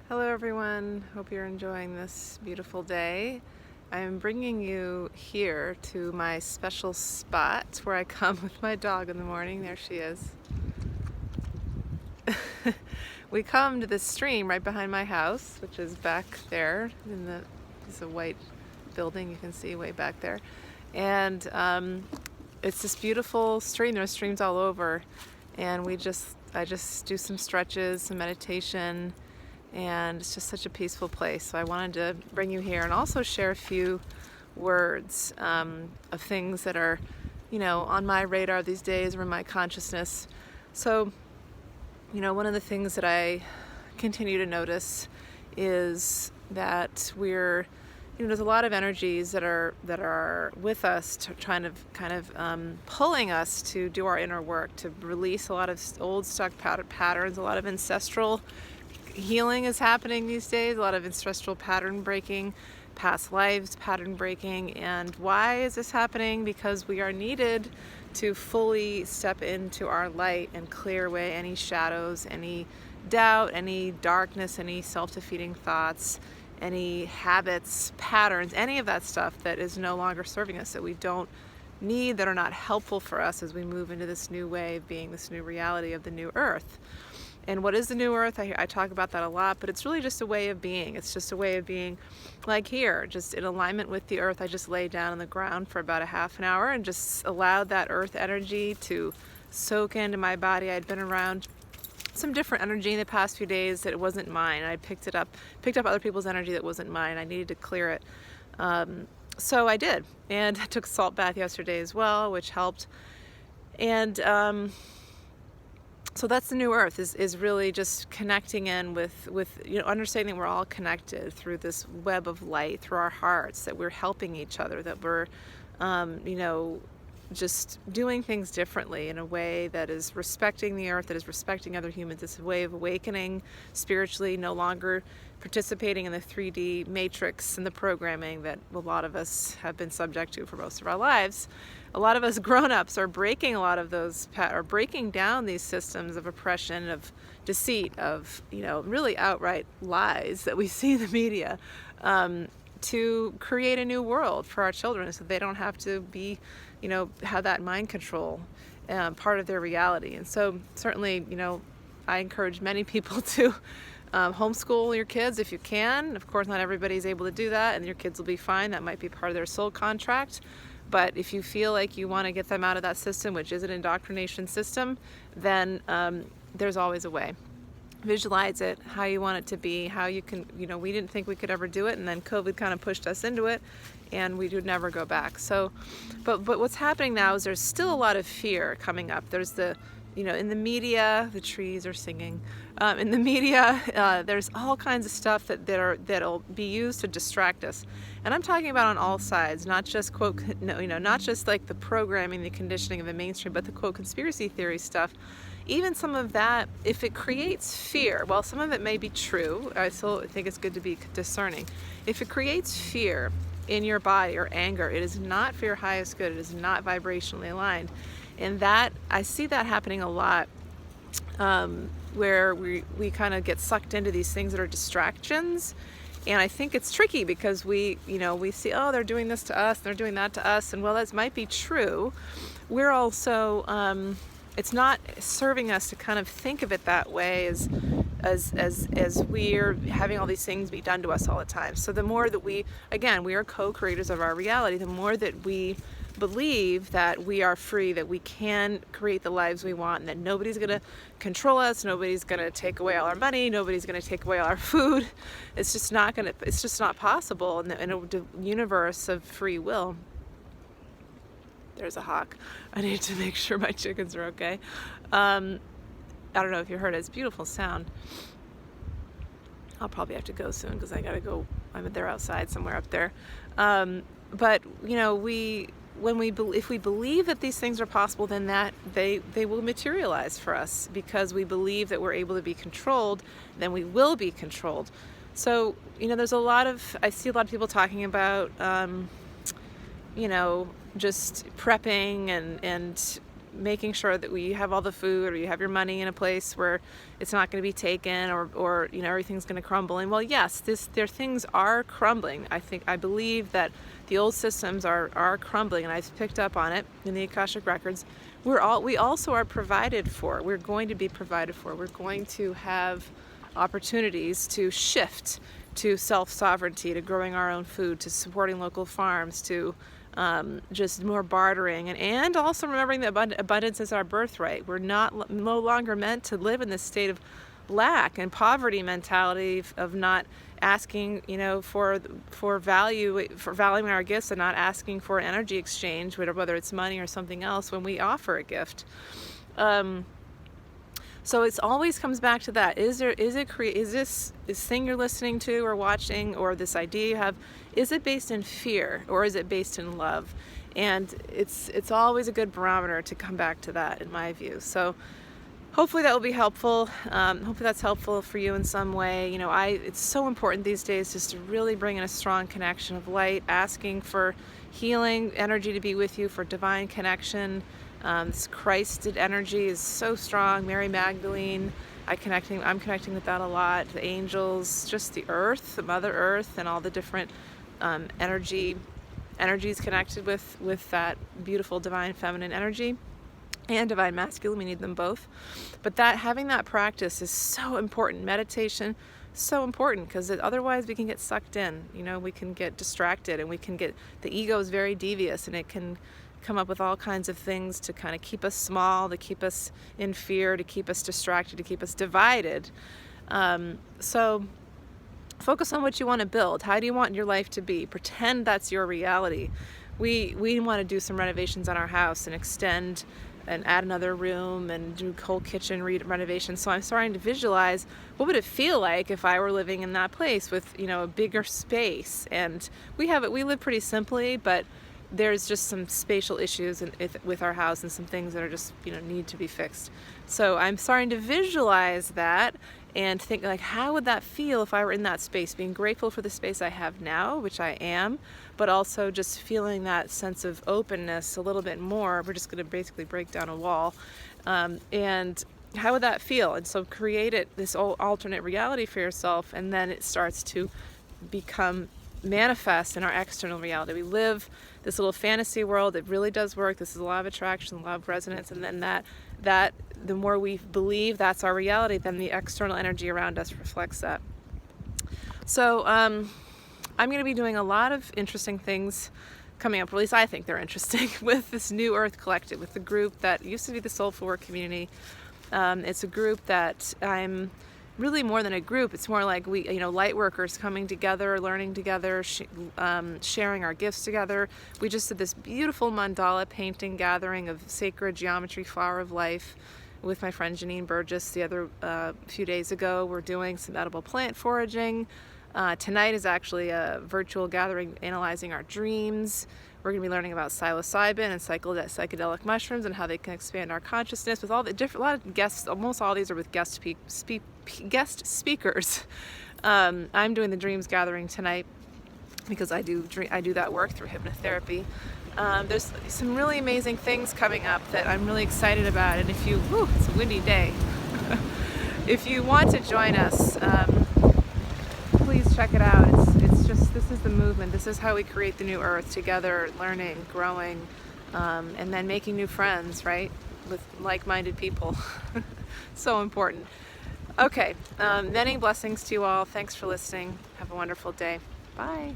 Hello everyone, hope you're enjoying this beautiful day. I'm bringing you here to my special spot where I come with my dog in the morning. There she is. We come to this stream right behind my house, which is back there it's a white building you can see way back there. And it's this beautiful stream. There's streams all over, and I just do some stretches, some meditation, and it's just such a peaceful place. So I wanted to bring you here and also share a few words of things that are, on my radar these days or in my consciousness. So, one of the things that I continue to notice is that there's a lot of energies that are with us, trying to kind of pulling us to do our inner work, to release a lot of old stuck patterns, a lot of ancestral healing is happening these days, a lot of ancestral pattern breaking, past lives pattern breaking. And why is this happening? Because we are needed to fully step into our light and clear away any shadows, any doubt, any darkness, any self-defeating thoughts, any habits, patterns, any of that stuff that is no longer serving us, that we don't need, that are not helpful for us as we move into this new way of being, this new reality of the new earth. And what is the new earth? I talk about that a lot, but it's really just a way of being. It's just a way of being like here, just in alignment with the earth. I just laid down on the ground for about a half an hour and just allowed that earth energy to soak into my body. I'd been around some different energy in the past few days that it wasn't mine. I picked up other people's energy that wasn't mine. I needed to clear it. So I did. And I took a salt bath yesterday as well, which helped. And so that's the new earth, is really just connecting in with understanding we're all connected through this web of light, through our hearts, that we're helping each other, that we're just doing things differently in a way that is respecting the earth, that is respecting other humans. It's a way of awakening spiritually, no longer participating in the 3D matrix and the programming that a lot of us have been subject to for most of our lives. A lot of us grown-ups are breaking a lot of those, are breaking down these systems of oppression, of deceit, of really outright lies that we see in the media, to create a new world for our children, so they don't have to be, have that mind control part of their reality. And so certainly, I encourage many people to homeschool your kids if you can. Of course, not everybody's able to do that, and your kids will be fine. That might be part of their soul contract. But if you feel like you want to get them out of that system, which is an indoctrination system, then there's always a way. Visualize it, how you want it to be, how you can, we didn't think we could ever do it, and then COVID kind of pushed us into it, and we would never go back. So, but what's happening now is there's still a lot of fear coming up. There's in the media, the trees are singing. In the media, there's all kinds of stuff that'll be used to distract us, and I'm talking about on all sides, not just not just like the programming, the conditioning of the mainstream, but the quote conspiracy theory stuff. Even some of that, if it creates fear, well, some of it may be true. I still think it's good to be discerning. If it creates fear in your body or anger, it is not for your highest good. It is not vibrationally aligned. And that, I see that happening a lot, where we kind of get sucked into these things that are distractions. And I think it's tricky because we see, oh, they're doing this to us, they're doing that to us. And while that might be true, we're also, it's not serving us to kind of think of it that way as we're having all these things be done to us all the time. So the more that we are co-creators of our reality, the more that we believe that we are free, that we can create the lives we want, and that nobody's going to control us, nobody's going to take away all our money, nobody's going to take away all our food. It's just not possible in a universe of free will. There's a hawk. I need to make sure my chickens are okay. I don't know if you heard it. It's a beautiful sound. I'll probably have to go soon because I gotta go. They're outside somewhere up there. But if we believe that these things are possible, then that they will materialize for us, because we believe that we're able to be controlled. Then we will be controlled. So there's I see a lot of people talking about just prepping and making sure that we have all the food, or you have your money in a place where it's not going to be taken, or everything's going to crumble. And well, yes, their things are crumbling. I believe that the old systems are crumbling, and I've picked up on it in the Akashic Records. We also are provided for. We're going to be provided for. We're going to have opportunities to shift to self-sovereignty, to growing our own food, to supporting local farms, to just more bartering, and also remembering that abundance is our birthright. We're no longer meant to live in this state of lack and poverty mentality of not asking, for valuing our gifts, and not asking for an energy exchange, whether it's money or something else, when we offer a gift. So it always comes back to that. Is this thing you're listening to or watching, or this idea you have, is it based in fear, or is it based in love? And it's always a good barometer to come back to that, in my view. So hopefully that will be helpful. Hopefully that's helpful for you in some way. It's so important these days just to really bring in a strong connection of light, asking for healing energy to be with you, for divine connection. This Christed energy is so strong. Mary Magdalene, I'm connecting with that a lot. The angels, just the earth, the Mother Earth, and all the different energies connected with that beautiful divine feminine energy and divine masculine. We need them both. But having that practice is so important. Meditation, so important, because otherwise we can get sucked in. We can get distracted, and the ego is very devious, and it can come up with all kinds of things to kind of keep us small, to keep us in fear, to keep us distracted, to keep us divided. So focus on what you want to build. How do you want your life to be? Pretend that's your reality. We want to do some renovations on our house and extend and add another room and do whole kitchen renovation. So I'm starting to visualize, what would it feel like if I were living in that place with a bigger space? And we live pretty simply, but there's just some spatial issues with our house, and some things that are just need to be fixed. So I'm starting to visualize that and think, like, how would that feel if I were in that space? Being grateful for the space I have now, which I am, but also just feeling that sense of openness a little bit more. We're just going to basically break down a wall, and how would that feel? And so create this alternate reality for yourself, and then it starts to become manifest in our external reality. We live this little fantasy world. It really does work. This is a law of attraction, law of resonance, and then that the more we believe that's our reality, then the external energy around us reflects that. So I'm going to be doing a lot of interesting things coming up, or at least I think they're interesting, with this New Earth Collective, with the group that used to be the Soulful Work Community. It's a group that I'm really more than a group. It's more like we, light workers coming together, learning together, sharing our gifts together. We just did this beautiful mandala painting gathering of sacred geometry, flower of life, with my friend Janine Burgess the other few days ago. We're doing some edible plant foraging. Tonight is actually a virtual gathering analyzing our dreams. We're going to be learning about psilocybin and psychedelic mushrooms and how they can expand our consciousness, with all the a lot of guests. Almost all these are with guest speakers. I'm doing the dreams gathering tonight because I do that work through hypnotherapy. There's some really amazing things coming up that I'm really excited about, and it's a windy day. If you want to join us, please check it out. This is the movement. This is how we create the new earth together, learning, growing, and then making new friends, right? With like-minded people. So important. Okay, many blessings to you all. Thanks for listening. Have a wonderful day. Bye.